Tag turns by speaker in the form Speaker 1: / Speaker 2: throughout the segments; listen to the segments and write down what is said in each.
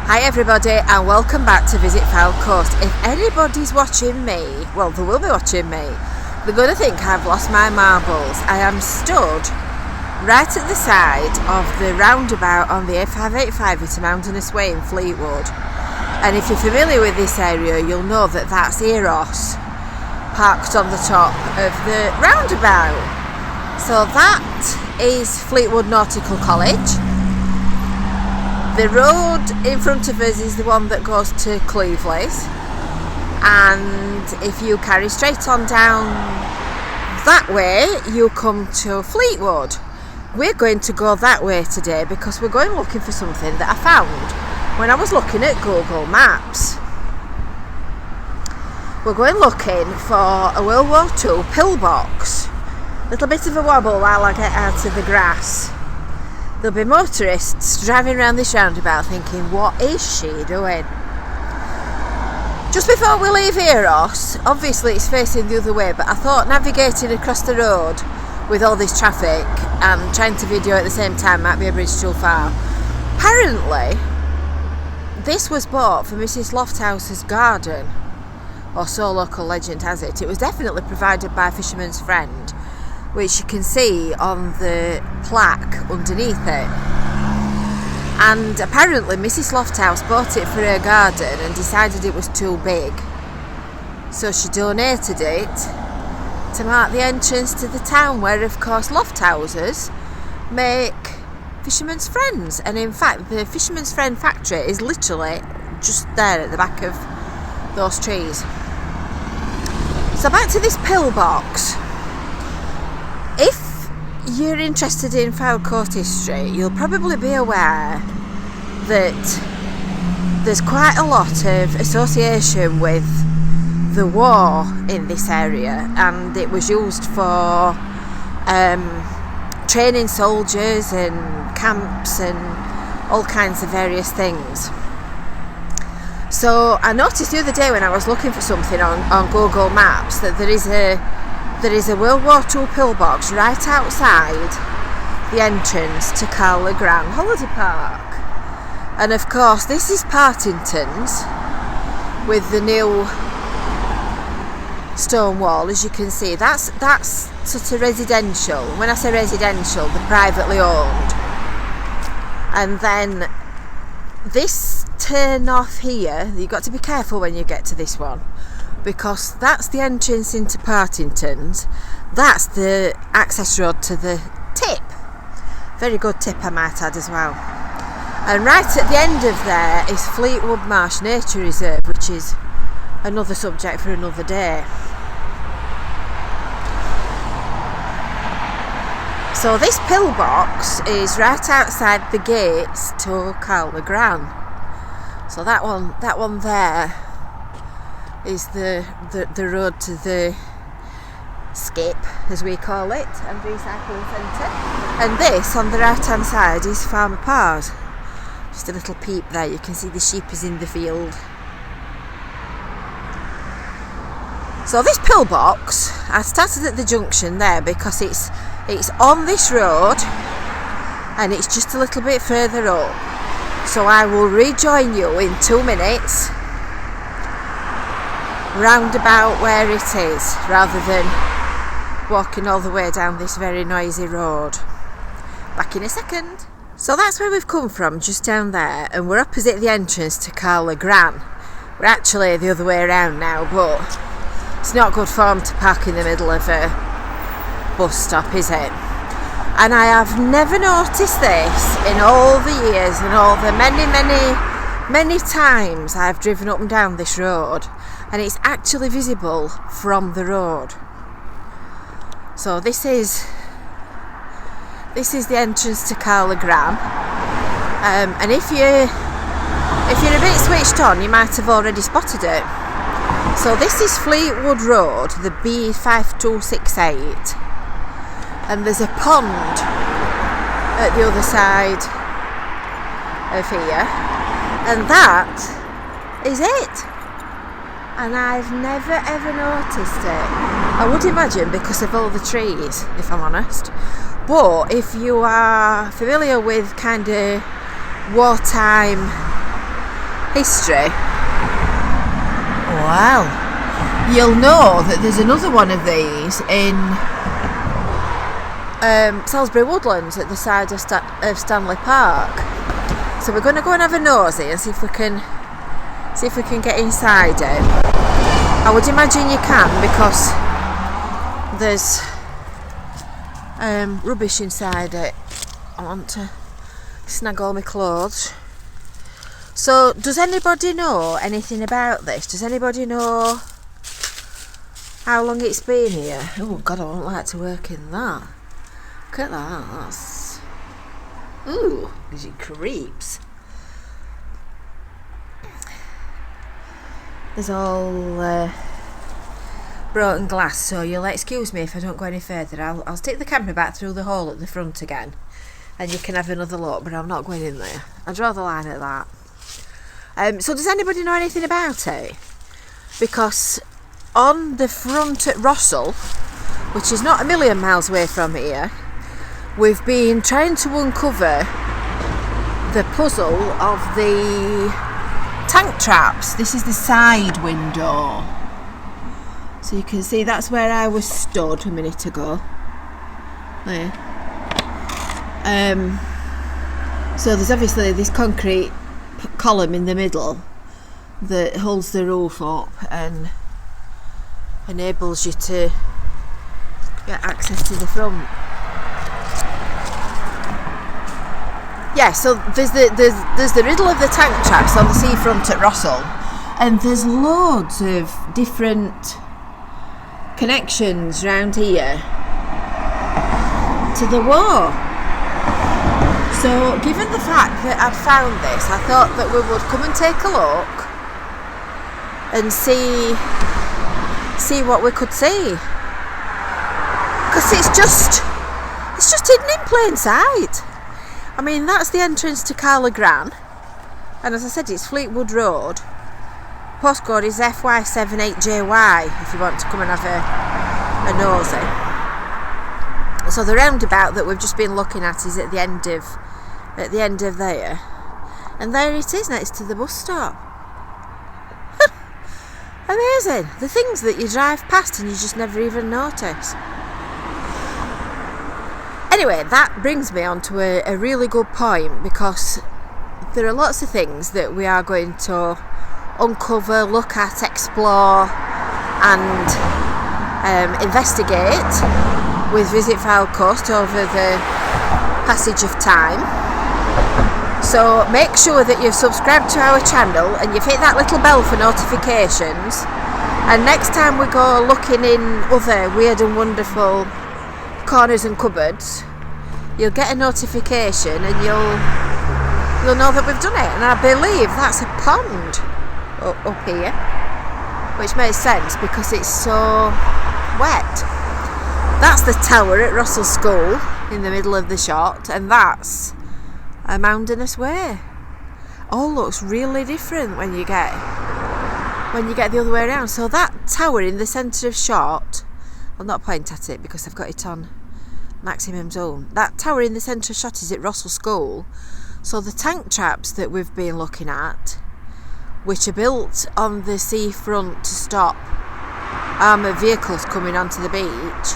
Speaker 1: Hi everybody and welcome back to Visit Fylde Coast. If anybody's watching me, well they will be watching me, they're going to think I've lost my marbles. I am stood right at the side of the roundabout on the A585 at Mountainous Way in Fleetwood. And if you're familiar with this area, you'll know that that's Eros parked on the top of the roundabout. So that is Fleetwood Nautical College. The road in front of us is the one that goes to Cleveland, and if you carry straight on down that way you come to Fleetwood. We're going to go that way today because we're going looking for something that I found when I was looking at Google Maps. We're going looking for a World War II pillbox. Little bit of a wobble while I get out of the grass. There'll be motorists driving around this roundabout thinking, what is she doing? Just before we leave Eros, obviously it's facing the other way, but I thought navigating across the road with all this traffic and trying to video at the same time might be a bridge too far. Apparently, this was bought for Mrs. Lofthouse's garden, or so local legend has it. It was definitely provided by a fisherman's friend, which you can see on the plaque underneath it. And apparently Mrs. Lofthouse bought it for her garden and decided it was too big. So she donated it to mark the entrance to the town, where of course Lofthouses make fisherman's friends. And in fact the fisherman's friend factory is literally just there at the back of those trees. So back to this pillbox. If you're interested in Fylde Coast history, you'll probably be aware that there's quite a lot of association with the war in this area, and it was used for training soldiers and camps and all kinds of various things. So I noticed the other day when I was looking for something on Google Maps that there is a World War II pillbox right outside the entrance to Cala Gran holiday park. And of course this is Partington's with the new stone wall, as you can see. That's sort of residential. When I say residential, they're privately owned. And then this turn off here, you've got to be careful when you get to this one, because that's the entrance into Partington's. That's the access road to the tip. Very good tip, I might add, as well. And right at the end of there is Fleetwood Marsh Nature Reserve, which is another subject for another day. So this pillbox is right outside the gates to Cala Gran. So that one there is the road to the skip, as we call it, and recycling centre. And this on the right hand side is Farmer Pa's. Just a little peep there, you can see the sheep is in the field. So this pillbox, I started at the junction there because it's on this road and it's just a little bit further up. So I will rejoin you in 2 minutes roundabout where it is, rather than walking all the way down this very noisy road. Back in a second. So that's where we've come from, just down there, and we're opposite the entrance to Cala Gran. We're actually the other way around now, but it's not good form to park in the middle of a bus stop, is it? And I have never noticed this in all the years and all the many times I've driven up and down this road, and it's actually visible from the road. So this is the entrance to Cala Gran, and if you're a bit switched on, you might have already spotted it. So this is Fleetwood Road, the B5268, and there's a pond at the other side of here, and that is it. And I've never ever noticed it. I would imagine because of all the trees, if I'm honest. But if you are familiar with kind of wartime history, well, you'll know that there's another one of these in Salisbury Woodlands at the side of Stanley Park. So we're going to go and have a nosy and see if we can get inside it. I would imagine you can, because there's rubbish inside it. I want to snag all my clothes. So does anybody know anything about this? Does anybody know how long it's been here? Oh God, I wouldn't like to work in that. Look at that. That's... ooh, it creeps. There's all broken glass, so you'll excuse me if I don't go any further. I'll stick the camera back through the hole at the front again, and you can have another look, but I'm not going in there. I draw the line at that. So does anybody know anything about it? Because on the front at Russell, which is not a million miles away from here, we've been trying to uncover the puzzle of the tank traps. This is the side window. So you can see that's where I was stood a minute ago. There. So there's obviously this concrete column in the middle that holds the roof up and enables you to get access to the front. Yeah, so there's the riddle of the tank traps on the seafront at Russell, and there's loads of different connections round here to the war. So given the fact that I'd found this, I thought that we would come and take a look and see what we could see, because it's just hidden in plain sight. I mean, that's the entrance to Cala Gran, and as I said, it's Fleetwood Road. Postcode is FY78JY if you want to come and have a nosy. So the roundabout that we've just been looking at is at the end of there, and there it is next to the bus stop. Amazing, the things that you drive past and you just never even notice. Anyway, that brings me on to a really good point, because there are lots of things that we are going to uncover, look at, explore and investigate with Visit Fylde Coast over the passage of time. So make sure that you've subscribed to our channel and you've hit that little bell for notifications, and next time we go looking in other weird and wonderful corners and cupboards, you'll get a notification and you'll know that we've done it. And I believe that's a pond up here, which makes sense because it's so wet. That's the tower at Russell School in the middle of the shot, and that's a mountainous way. All looks really different when you get the other way around. So that tower in the centre of shot, I'll not point at it because I've got it on maximum zoom. That tower in the centre of shot is at Russell School. So the tank traps that we've been looking at, which are built on the seafront to stop armoured vehicles coming onto the beach,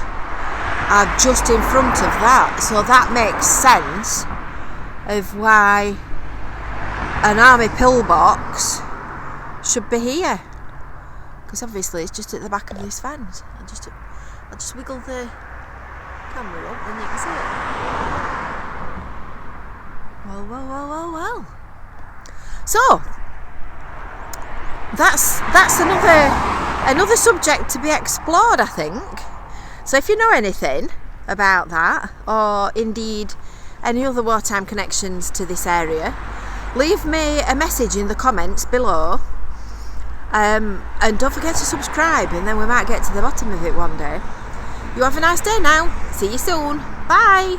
Speaker 1: are just in front of that. So that makes sense of why an army pillbox should be here, because obviously it's just at the back of this fence. I'll just wiggle the camera up and you can see it. Well. So that's another subject to be explored, I think. So if you know anything about that, or indeed any other wartime connections to this area, leave me a message in the comments below, and don't forget to subscribe, and then we might get to the bottom of it one day. You have a nice day now. See you soon. Bye.